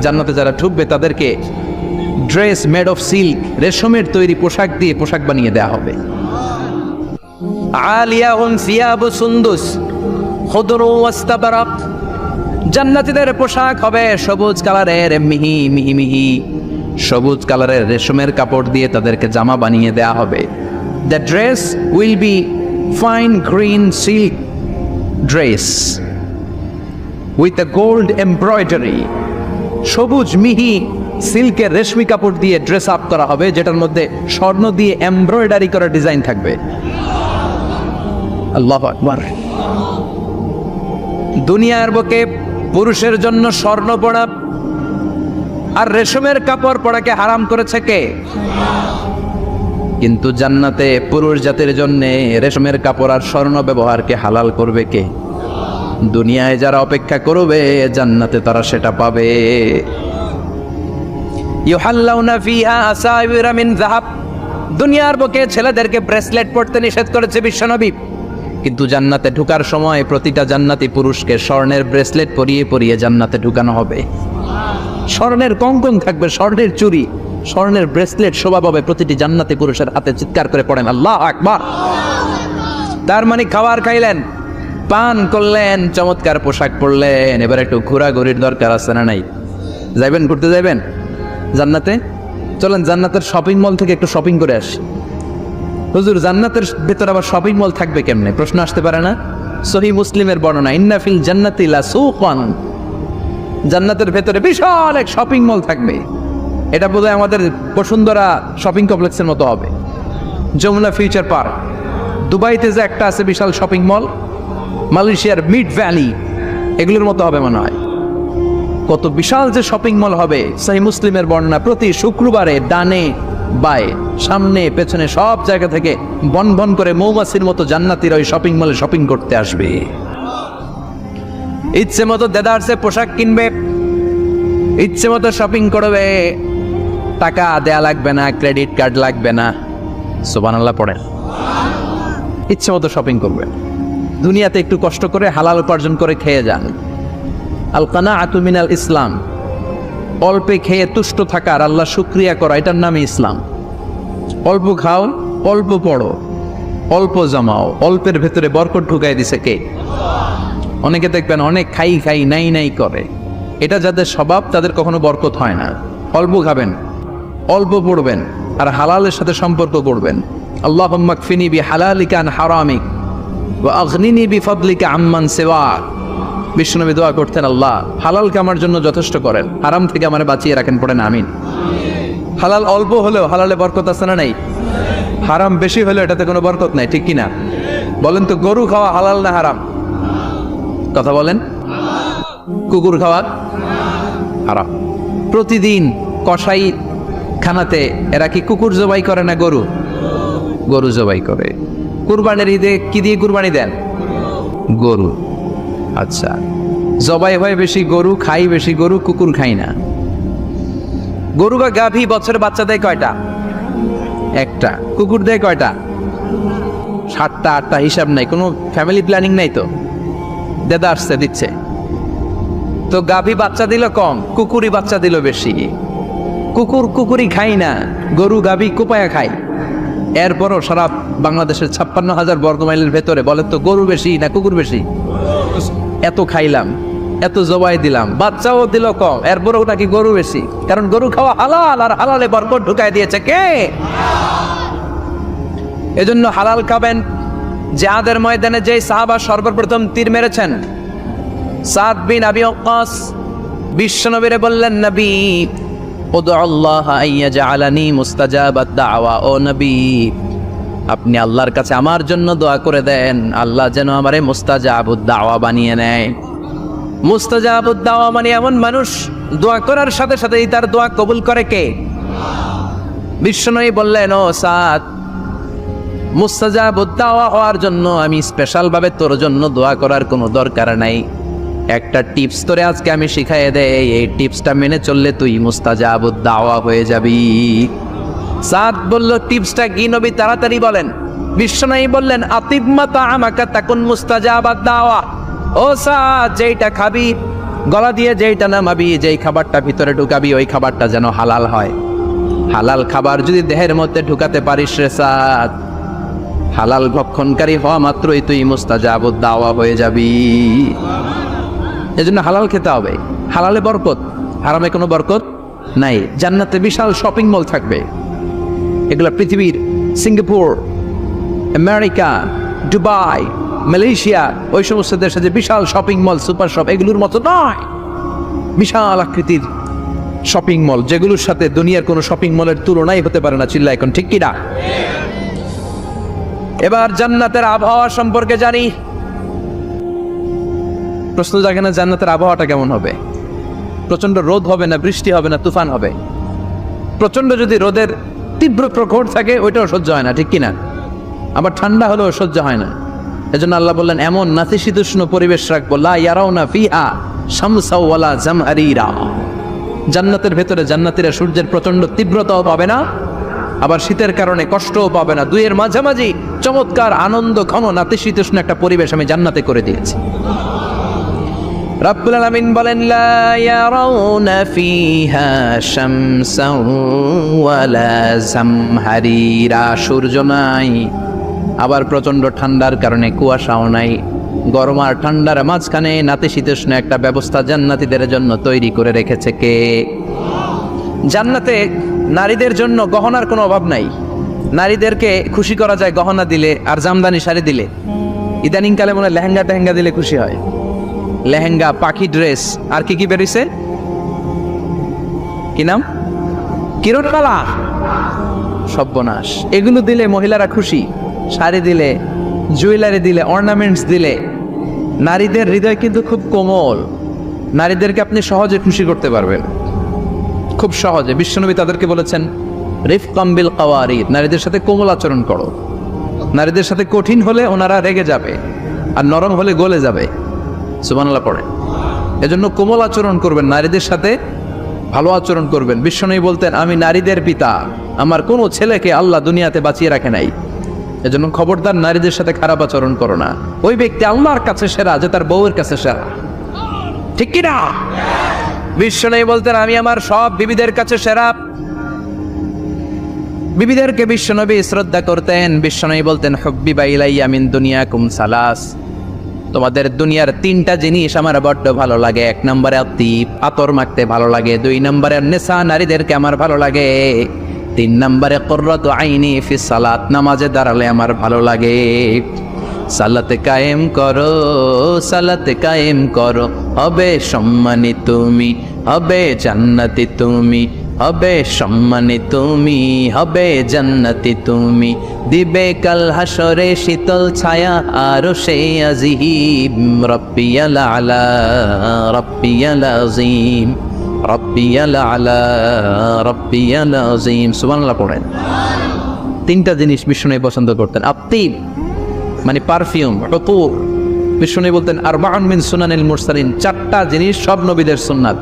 জান্নাতে যারা ঢুকবে তাদেরকে ড্রেস মেড অফ সিল্ক, রেশমের তৈরি পোশাক দিয়ে পোশাক বানিয়ে দেয়া হবে। আলিয়াহুম সিয়াবু সুন্দুস খুদরু ওয়াস্তাবরাক। জান্নাতীদের পোশাক হবে সবুজ কালারের, মিহি মিহি মিহি সবুজ কালারের রেশমের কাপড় দিয়ে তাদেরকে জামা বানিয়ে দেয়া হবে। The dress will be fine green silk dress with a gold embroidery, সবুজ মিহি সিল্কের রেশমি কাপড় দিয়ে ড্রেস আপ করা হবে, যেটার মধ্যে স্বর্ণ দিয়ে এমব্রয়ডারি করা ডিজাইন থাকবে। আল্লাহু আকবার। দুনিয়ার বুকে পুরুষের জন্য স্বর্ণ পরা আর রেশমের কাপড় পরাকে হারাম করেছে কে? কিন্তু জান্নাতে পুরুষ জাতির জন্য রেশমের কাপড় আর স্বর্ণ ব্যবহারকে হালাল করবে কে? দুনিয়ায় যারা অপেক্ষা করবে জান্নাতে তারা সেটা পাবে। ইউহাল্লাউনা ফিহা আসাবিরা মিন যাহাব। দুনিয়ার বুকে ছেলেদেরকে ব্রেসলেট পরতে নিষেধ করেছে বিশ্বনবী, কিন্তু জান্নাতে ঢোকার সময় প্রতিটা জান্নাতি পুরুষকে স্বর্ণের ব্রেসলেট পরিয়ে পরিয়ে জান্নাতে ঢুকানো হবে। স্বর্ণের কঙ্কন থাকবে, স্বর্ণের চুড়ি, স্বর্ণের ব্রেসলেট শোভা পাবে প্রতিটি জান্নাতি পুরুষের হাতে। চিৎকার করে পড়েন আল্লাহু আকবার। তার মানে খাবার খাইলেন, পান করলেন, চমৎকার পোশাক পরলেন, এবার একটু ঘোরাঘুরির দরকার আছে না নাই? যাইবেন, ঘুরতে যাইবেন জান্নাতে? চলেন জান্নাতের শপিং মল থেকে একটু শপিং করে আসি। হুজুর জান্নাতের ভেতর আবার শপিং মল থাকবে কেমনে? প্রশ্ন আসতে পারে না? সহিহ মুসলিমের বর্ণনা, ইন্না ফিল জান্নাতি লা সুকান। জান্নাতের ভেতরে বিশাল এক শপিং মল থাকবে। এটা বোধহয় আমাদের বসুন্ধরা শপিং কমপ্লেক্সের মতো হবে, যমুনা ফিউচার পার্ক। দুবাইতে যে একটা আছে বিশাল শপিং মল, মালয়েশিয়ার মিড ভ্যালি, এগুলোর মতো হবে মনে হয়। কত বিশাল যে শপিং মল হবে। সহিহ মুসলিমের বর্ণনা, প্রতি শুক্রবারে ডানে বায়ে সামনে পেছনে সব জায়গা থেকে বন বন করে মৌমাছির মতো জান্নাতীরা ওই শপিং মলে শপিং করতে আসবে। ইচ্ছে মতো দেদারসে পোশাক কিনবে, ইচ্ছে মতো শপিং করবে, টাকা দেয়া লাগবে না, ক্রেডিট কার্ড লাগবে না। সুবহানাল্লাহ পড়েন। ইচ্ছে মতো শপিং করবে। দুনিয়াতে একটু কষ্ট করে হালাল উপার্জন করে খেয়ে যান। আল কানাআতু মিনাল ইসলাম। অল্পে খেয়ে তুষ্ট থাকার, আল্লাহ শুকরিয়া করা, এটার নামই ইসলাম। অল্প খাও, অল্প পড়ো, অল্প জমাও, অল্পের ভেতরে বরকত ঢুকাই দিছে কে? অনেকে দেখবেন অনেক খাই খাই নাই নাই করে, এটা যাদের স্বভাব তাদের কখনো বরকত হয় না। অল্প খাবেন, অল্প পড়বেন, আর হালালের সাথে সম্পর্ক করবেন। আল্লাহুম্মা কফিনি বিহালালিকা আন হারামিক ওয়া আগনিনি বিফাদলিকা আম্মান সিওয়াক। বিশ্বনবী দোয়া করতেন, আল্লাহ হালালকে আমার জন্য যথেষ্ট করেন, হারাম থেকে আমারে বাঁচিয়ে রাখেন। পড়েন আমিন। হালাল অল্প হলেও হালালে বরকত আছে না নাই? হারাম বেশি হলেও এটাতে কোনো বরকত নাই, ঠিক কিনা? বলেন তো, গরু খাওয়া হালাল না হারাম? কথা বলেন। কুকুর খাওয়া হারাম। প্রতিদিন কসাই খানাতে এরা কি কুকুর জবাই করে না গরু? গরু জবাই করে। কুরবানির ঈদে কি দিয়ে কুরবানি দেন? গরু। আচ্ছা, জবাই হয় বেশি গরু, খাই বেশি গরু, কুকুর খাই না। গরু বা গাভী বছরে বাচ্চা দেয় কয়টা? একটা। কুকুর দেয় কয়টা? 7টা 8টা, হিসাব নাই, কোনো ফ্যামিলি প্ল্যানিং নাই তো, দেদা আসছে দিচ্ছে। তো গাভী বাচ্চা দিল কম, কুকুরই বাচ্চা দিল বেশি। কুকুরই খাই না, গরু গাভী কোপায়া খায়। এরপরও সারা বাংলাদেশের 56,000 বর্গমাইলের ভেতরে বলেন তো, গরু বেশি না কুকুর বেশি? এত খাইলাম, এত জবাই দিলাম, বাচ্চাও দিল কম, এরপরও নাকি গরু বেশি। কারণ গরু খাওয়া হালাল, আর হালালে বরকত ঢুকাই দিয়েছে কে? এজন্য হালাল খাবেন। জিহাদের ময়দানে যে সাহাবা সর্বপ্রথম তীর মেরেছেন, সাদ বিন আবি ওয়াক্কাস, বিশ্বনবীরে বললেন, নবী উদু আল্লাহ আইয়াজআলানি মুস্তাজাবাদ দাওয়া। ও নবী, আপনি আল্লাহর কাছে আমার জন্য দোয়া করে দেন, আল্লাহ যেন আমারে মুস্তাজাবুদ দাওয়া বানিয়ে নেয়। মুস্তাজাবুদ দাওয়া মানে এমন মানুষ, দোয়া করার সাথে সাথেই তার দোয়া কবুল করে কে? বিশ্বনবী বললেন, ও সাদ, মুস্তাজাবুদ দাওয়া হওয়ার জন্য আমি স্পেশাল ভাবে তোর জন্য দোয়া করার কোনো দরকার নাই। একটা টিপস তোরে আজকে আমি শিখাইয়ে দেই, এই টিপসটা মেনে চললে তুই মুস্তাজাবুদ দাওয়া হয়ে যাবি। সাদ বলল, টিপসটা কি নবী? তাড়াতাড়ি বলেন। বিশ্বনবী বললেন, আতিবমা তাআমাকা তাকুন মুস্তাজাবাদ দাওয়া। ও সাদ, যেইটা খাবি, গলা দিয়ে যেইটা নামাবি, যেই খাবারটা ভিতরে ঢুকাবি, ওই খাবারটা যেন হালাল হয়। হালাল খাবার যদি দেহের মধ্যে ঢুকাতে পারিস রে সাদ, হালাল ভক্ষণকারী হওয়া মাত্রই তুই মুস্তাজাবুদ দাওয়া হয়ে যাবি। এজন্য হালাল খেতে হবে। হালালে বরকত, হারামে কোনো বরকত নাই। জান্নাতে বিশাল শপিং মল থাকবে। এগুলো পৃথিবীর সিঙ্গাপুর, আমেরিকা, দুবাই, মালয়েশিয়া, ওই সমস্ত দেশে যে বিশাল শপিং মল, সুপার শপ, এগুলোর মতো নয়। বিশাল আকৃতির শপিং মল, যেগুলোর সাথে দুনিয়ার কোনো শপিং মলের তুলনাই হতে পারে না। চিল্লা এখন ঠিক কিনা? এবার জান্নাতের আবহাওয়া সম্পর্কে জানি। প্রশ্ন জাগে না, জান্নাতের আবহাওয়াটা কেমন হবে? প্রচন্ড রোদ হবে না বৃষ্টি হবে না তুফান হবে? প্রচন্ড যদি রোদের তীব্র প্রখর থাকে ওইটাও সহ্য হয় না, ঠিক কিনা? আবার ঠান্ডা হলেও সহ্য হয় না। এজন্য আল্লাহ বললেন এমন নাতিশীতোষ্ণ পরিবেশ রাখবো, লা ইয়ারাউনা ফিহা শামসা ওয়ালা জামহারিরা। জান্নাতের ভেতরে জান্নাতীরা সূর্যের প্রচন্ড তীব্রতাও পাবে না, আবার শীতের কারণে কষ্টও পাবে না। দুইয়ের মাঝামাঝি চমৎকার আনন্দ ঘন নাতিশীতোষ্ণ একটা পরিবেশ আমি জান্নাতে করে দিয়েছি। রাব্বুল আলামিন বলেন লা ইয়ারাউনা ফিহা শামসা ওয়ালা জামহারিরা। সূর্য নাই, আবার প্রচন্ড ঠান্ডার কারণে কুয়াশাও নাই। গরম আর ঠান্ডার মাঝখানে নাতিশীতোষ্ণ একটা ব্যবস্থা জান্নাতীদের জন্য তৈরি করে রেখেছে কে? জান্নাতে নারীদের জন্য গহনার কোনো অভাব নাই। নারীদেরকে খুশি করা যায় গহনা দিলে আর জামদানি শাড়ি দিলে। ইদানিং কালে মনে হয় লেহেঙ্গা টেহেঙ্গা দিলে খুশি হয়। লেহেঙ্গা, পাখি ড্রেস, আর কি কি বেরিয়েছে, কি নাম? কিরণমালা, সর্বনাশ। এগুলো দিলে মহিলারা খুশি। শাড়ি দিলে, জুয়েলারি দিলে, অর্নামেন্টস দিলে। নারীদের হৃদয় কিন্তু খুব কোমল। নারীদেরকে আপনি সহজে খুশি করতে পারবেন, খুব সহজে। বিশ্বনবী তাদেরকে বলেছেন রিফকাম বিল কাওয়ারিদ, নারীদের সাথে কোমল আচরণ করো। নারীদের সাথে কঠিন হলে ওনারা রেগে যাবে, আর নরম হলে গলে যাবে। সুবহানাল্লাহ পড়ে। এজন্য কোমল আচরণ করবেন, নারীদের সাথে ভালো আচরণ করবেন। বিশ্বনবী বলতেন আমি নারীদের পিতা, আমার কোনো ছেলেকে আল্লাহ দুনিয়াতে বাঁচিয়ে রাখে নাই। এজন্য খবরদার নারীদের সাথে খারাপ আচরণ করো না। ওই ব্যক্তি আল্লাহর কাছে সেরা যে তার বউয়ের কাছে সেরা, ঠিক কি না? বিশ্বনবী বলতেন আমি আমার সব বিবিদের কাছে সেরা। বিবিদেরকে বিশ্বনবী শ্রদ্ধা করতেন। বিশ্বনবী বলতেন হুব্বিবা ইলাইয়া মিন দুনিয়াকুম সালাস, তোমাদের দুনিয়ার তিনটা জিনিস আমার বড্ড ভালো লাগে। এক নম্বরে আতিব, আতর মাখতে ভালো লাগে। দুই নম্বরে নেশা, নারীদেরকে আমার ভালো লাগে। তিন নম্বরে কুররাতু আইনি ফিস সালাত, নামাজে দাঁড়ালে আমার ভালো লাগে। সালাতে কায়েম করো, সালাতে কায়েম করো, হবে সম্মানী তুমি, হবে জান্নাতি তুমি, হবে সম্মানী তুমি, হবে জান্নাতি তুমি। দিবে কাল হাসরে শীতল ছায়া আরশে আজিম। রব্বিয়াল আলা, রব্বিয়াল আযীম, রব্বিয়াল আলা, রব্বিয়াল আযীম। সুবহানাল্লাহ পড়েন। তিনটা জিনিস বিষ্ণু পছন্দ করতেন। আতিব মানে পারফিউম, উতুর। বিষ্ণু বলতেন আরবাউন মিন সুনানিল মুরসালিন, চারটা জিনিস সব নবীদের সুন্নাত।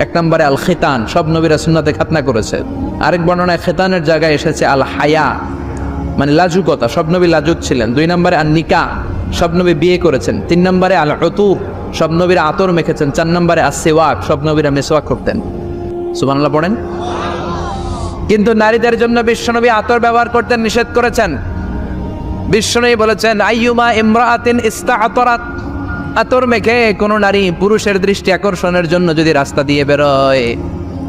এক নম্বরে আল খিতান, সব নবীরা সুন্নাতে খাতনা করেছে। আরেক বর্ণনায় খিতানের জায়গায় এসেছে আল হায়া, মানে লাজুকতা, সব নবী লাজুক ছিলেন। দুই নম্বরে আন নিকাহ, সব নবী বিয়ে করেছেন। তিন নম্বরে আল উতুর, সব নবীরা আতর মেখেছেন। চার নম্বরে আসওয়াক, সব নবীরা মেসওয়াক করতেন। সুবহানাল্লাহ পড়েন। কিন্তু নারীদের জন্য বিশ্বনবী আতর ব্যবহার করতে নিষেধ করেছেন। বিশ্বনবী বলেছেন আইয়ুমা ইমরাআতিন ইস্তাআতারাত, আতর মেখে কোনো নারী পুরুষের দৃষ্টি আকর্ষণের জন্য যদি রাস্তা দিয়ে বেরোয়,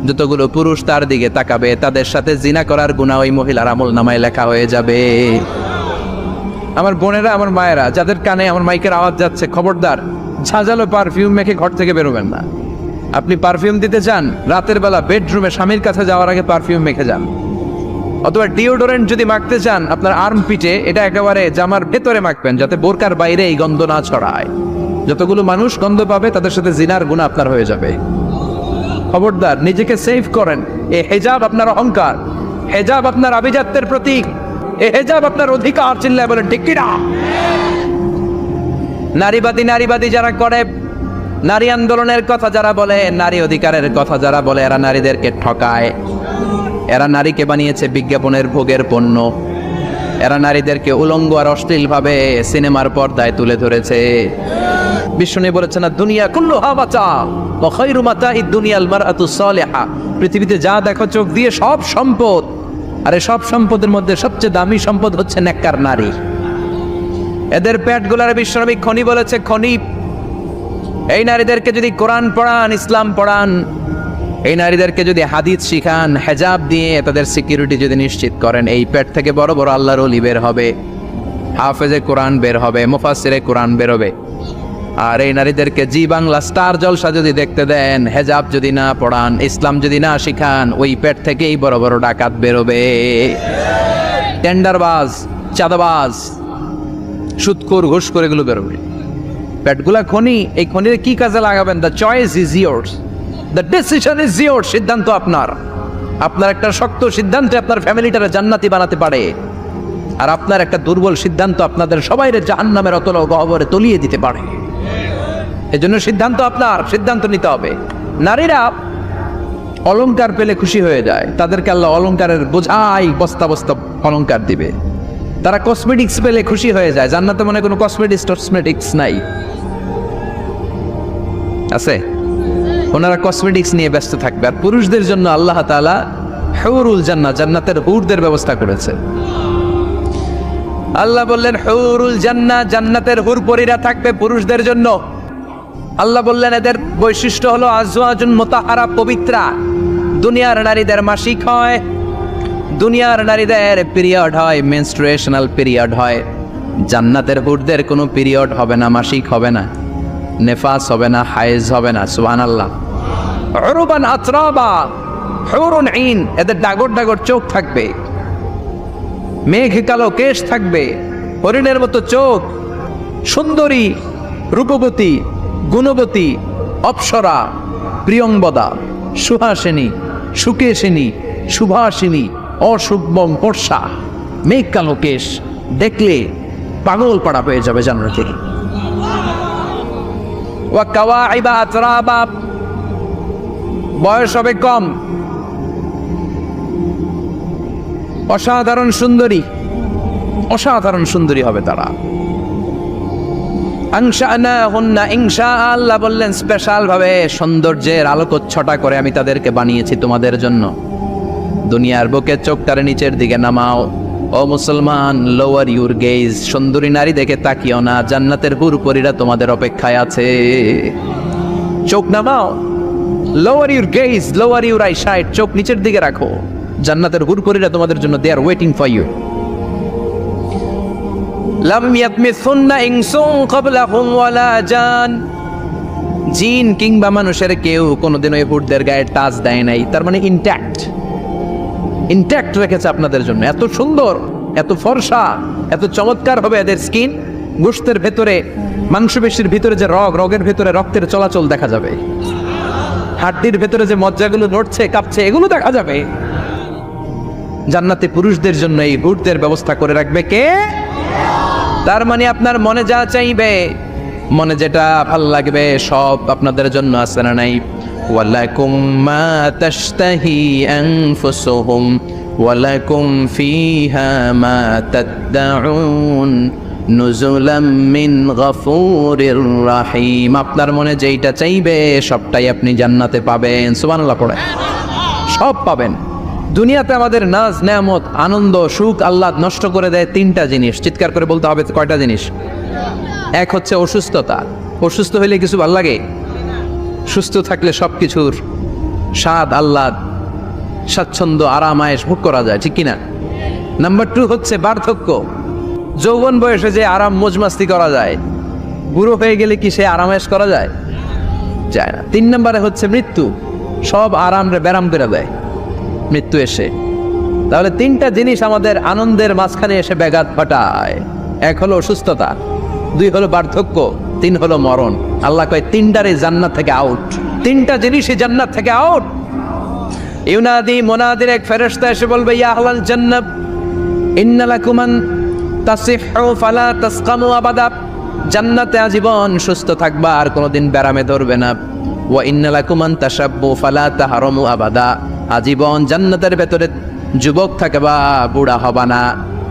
যতগুলো পুরুষ তার দিকে তাকাবে তাদের সাথে জিনা করার গুনাহ ওই মহিলার আমলনামায় লেখা হয়ে যাবে। আমার বোনেরা, আমার মায়েরা, যাদের কানে আমার মাইকের আওয়াজ যাচ্ছে, খবরদার ঝাঁঝালো পারফিউম মেখে ঘর থেকে বেরোবেন না। আপনি পারফিউম দিতে চান, রাতের বেলা বেডরুমে স্বামীর কাছে যাওয়ার আগে পারফিউম মেখে যান। অথবা ডিওডোরেন্ট যদি মাখতে চান আপনার আর্ম পিটে, এটা একেবারে জামার ভেতরে মাখবেন যাতে বোরকার বাইরে এই গন্ধ না ছড়ায়। যতগুলো মানুষ গন্ধ পাবে তাদের সাথে জিনার গুনাহ আপনার হয়ে যাবে। খবরদার নিজেকে সেভ করেন। এই হেজাব আপনার অহংকার, হেজাব আপনার আভিজাত্যের প্রতীক, এই হেজাব আপনার অধিকার। চিল্লায় বলেন ঠিক কি না? নারীবাদী যারা করে, নারী আন্দোলনের কথা যারা বলে, নারী অধিকারের কথা যারা বলে, এরা নারীদেরকে ঠকায়। এরা নারীকে বানিয়েছে বিজ্ঞাপনের ভোগের পণ্য। এরা নারীদেরকে উলঙ্গ আর অশ্লীল ভাবে সিনেমার পর্দায় তুলে ধরেছে। বিষ্ণু বলেছেন দুনিয়া কুল্লুহা মাতা ওয়া খায়রু মাতা'id দুনিয়াল মারআতুস সালিহা, পৃথিবীতে যা দেখো চোখ দিয়ে সব সম্পদ, আর এই সব সম্পদের মধ্যে সবচেয়ে দামি সম্পদ হচ্ছে নেককার নারী। এদের পেটগুলার বিশ্বনবী খনি বলেছে, খনি। এই নারীদেরকে যদি কোরআন পড়ান, ইসলাম পড়ান, এই নারীদেরকে যদি হাদিস শিখান, হেজাব দিয়ে তাদের সিকিউরিটি যদি নিশ্চিত করেন, এই পেট থেকে বড় বড় আল্লাহর ওলি বের হবে। হাফেজে কোরআন বের হবে, মুফাসসিরে কোরআন বের হবে। আর এই নারীদেরকে জি বাংলা স্টার জলসা যদি দেখতে দেন, হেজাব যদি না পড়ান, ইসলাম যদি না শিখান, ওই পেট থেকেই বড় বড় ডাকাত বেরোবে, টেন্ডারবাজ, চাঁদাবাজ, সুদখোর, ঘুষখোর, এগুলো বেরোবে। পেটগুলা খনি, এই খনির কি কাজে লাগাবেন? The choice is yours, the decision is yours. সিদ্ধান্ত আপনার। আপনার একটা শক্ত সিদ্ধান্তে আপনার ফ্যামিলিটারে জান্নাতি বানাতে পারে, আর আপনার একটা দুর্বল সিদ্ধান্ত আপনাদের সবাইরে জাহান্নামের অতল গহ্বরে তলিয়ে দিতে পারে। এজন্য সিদ্ধান্ত আপনার, সিদ্ধান্ত নিতে হবে। নারীরা অলংকার পেলে খুশি হয়ে যায়, তাদেরকে আল্লাহ অলংকারের বোঝাই বস্তা বস্তা অলংকার দিবে। তারা কসমেটিক্স পেলে খুশি হয়ে যায়। জান্নাতে মনে কোনো কসমেটিক্স নাই, আছে? ওনারা কসমেটিক্স নিয়ে ব্যস্ত থাকবে। আর পুরুষদের জন্য আল্লাহ তাআলা হুরুল জান্নাহ, জান্নাতের হুরদের ব্যবস্থা করেছে। আল্লাহ বললেন হুরুল জান্নাহ, জান্নাতের হুর পরীরা থাকবে পুরুষদের জন্য। আল্লাহ বললেন এদের বৈশিষ্ট্য হলো আজওয়াজুন মুতাহহারা, পবিত্রা। দুনিয়ার নারীদের মাসিক হয়, দুনিয়ার নারীদের পিরিয়ড হয়, মেনস্ট্রুয়েশনাল পিরিয়ড হয়। জান্নাতের হুরদের কোনো পিরিয়ড হবে না, মাসিক হবে না, নেফাস হবে না, হায়েজ হবে না। সুবহানাল্লাহ। উরবান আতরাবা, হুরুন ঈন, এদের ডাগর ডাগর চোখ থাকবে, মেঘ কালো কেশ থাকবে, হরিণের মতো চোখ, সুন্দরী, রূপবতী, গুণবতী, অপ্সরা, প্রিয়ংবদা, সুহাসিনী, সুকেশিনী, সুভাষিনী, অশুভম বর্ষা, মেঘ কালো কেশ, দেখলে পাগল পাড়া হয়ে যাবে জান্নাত থেকে। ওয়া কাওয়াইবা আতরাবা, বয়স হবে কম, অসাধারণ সুন্দরী, অসাধারণ সুন্দরী হবে তারা। আনশানাহুন্না ইনশা, আল্লাহ বললেন স্পেশাল ভাবে সৌন্দর্যের আলোকচ্ছটা করে আমি তাদেরকে বানিয়েছি তোমাদের জন্য। দুনিয়ার বুকে চোখটারে নিচের দিকে নামাও। ও মুসলমান, লোয়ার ইউর গেজ, সুন্দরী নারী দেখে তাকিও না, জান্নাতের হুরপরীরা তোমাদের অপেক্ষায় আছে। চোখ নামাও, lower your gaze, lower your eyesight, চোখ নিচের দিকে রাখো। জান্নাতের হুরপরীরা তোমাদের জন্য, they are waiting for you. লাম ইয়াতমিসুন্না ইনসুন ক্বাবলাহুম ওয়ালা জান, জিন কিংবা মানুষের কেউ কোনোদিন ওই হুরদের গায়ে টাচ দেয় নাই। তার মানে ইনট্যাক্ট রেখেছে আপনাদের জন্য। এত সুন্দর, এত ফর্সা, এত চমৎকার হবে এদের স্কিন। গোশতের ভেতরে, মাংসপেশির ভিতরে যে রগের ভেতরে রক্তের চলাচল দেখা যাবে, হাড্ডির ভেতরে যে মজ্জাগুলো নড়ছে কাঁপছে, এগুলো দেখা যাবে। জান্নাতে পুরুষদের জন্য এই হুরদের ব্যবস্থা করে রাখবে কে? তার মানে আপনার মনে যা চাইবে, মনে যেটা ভাল লাগবে, সব আপনাদের জন্য আছে না নাই? ওয়ালাকুম মা তাশতাহি আনফুসুহুম ওয়ালাকুম ফিহা মা তাদউন নুজুলাম মিন গফুরির রহিম। আপনার মনে যেইটা চাইবে সবটাই আপনি জান্নাতে পাবেন। সুবহানাল্লাহ পড়ে, সব পাবেন। দুনিয়াতে আমাদের নাজ, নেয়ামত, আনন্দ, সুখ, আহ্লাদ নষ্ট করে দেয় তিনটা জিনিস। চিৎকার করে বলতে হবে কয়টা জিনিস? এক হচ্ছে অসুস্থতা। অসুস্থ হইলে কিছু ভাল লাগে? সুস্থ থাকলে সব কিছুর স্বাদ, আহ্লাদ, স্বাচ্ছন্দ্য, আরাম, আয়েশ ভোগ করা যায়, ঠিক কিনা? নাম্বার 2 হচ্ছে বার্ধক্য। যৌবন বয়সে যে আরাম মজমাস্তি করা যায়, বুড়ো হয়ে গেলে কি সে আরাম আয়েশ করা যায়? যায় না। 3 নম্বরে হচ্ছে মৃত্যু। সব আরাম রে ব্যারাম করে দেয় মৃত্যু এসে। তাহলে 3টা জিনিস আমাদের আনন্দের মাঝখানে এসে ব্যাঘাত ঘটায়। 1 হলো অসুস্থতা, 2 হলো বার্ধক্য, 3 হলো মরণ। আল্লাহ কয় 3টারই জান্নাত থেকে আউট। 3টা জিনিসই জান্নাত থেকে আউট। ইউনাদি, মুনাদির এক ফেরেশতা এসে বলবে, ইয়া আহলাল জান্নাত ইন্না লাকুম আন তাসিহু ফালা তাসকামু আবাদা, জান্নাতে আজীবন সুস্থ থাকবা, আর কোনোদিন ব্যারামে ধরবে না। ওয়া ইন্না লাকুম আন তাশাব্বু ফালা তাহরামু আবাদা, আজীবন জান্নাতের ভেতরে যুবক থাকবা, বুড়া হবা না।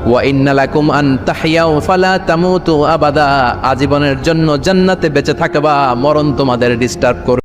ওয়া ইন্না লাকুম আন তাহইয়াউ ফালা তামুতু আবাদা, আজীবনের জন্য জান্নাতে বেঁচে থাকবা, মরণ তোমাদের ডিস্টার্ব করবে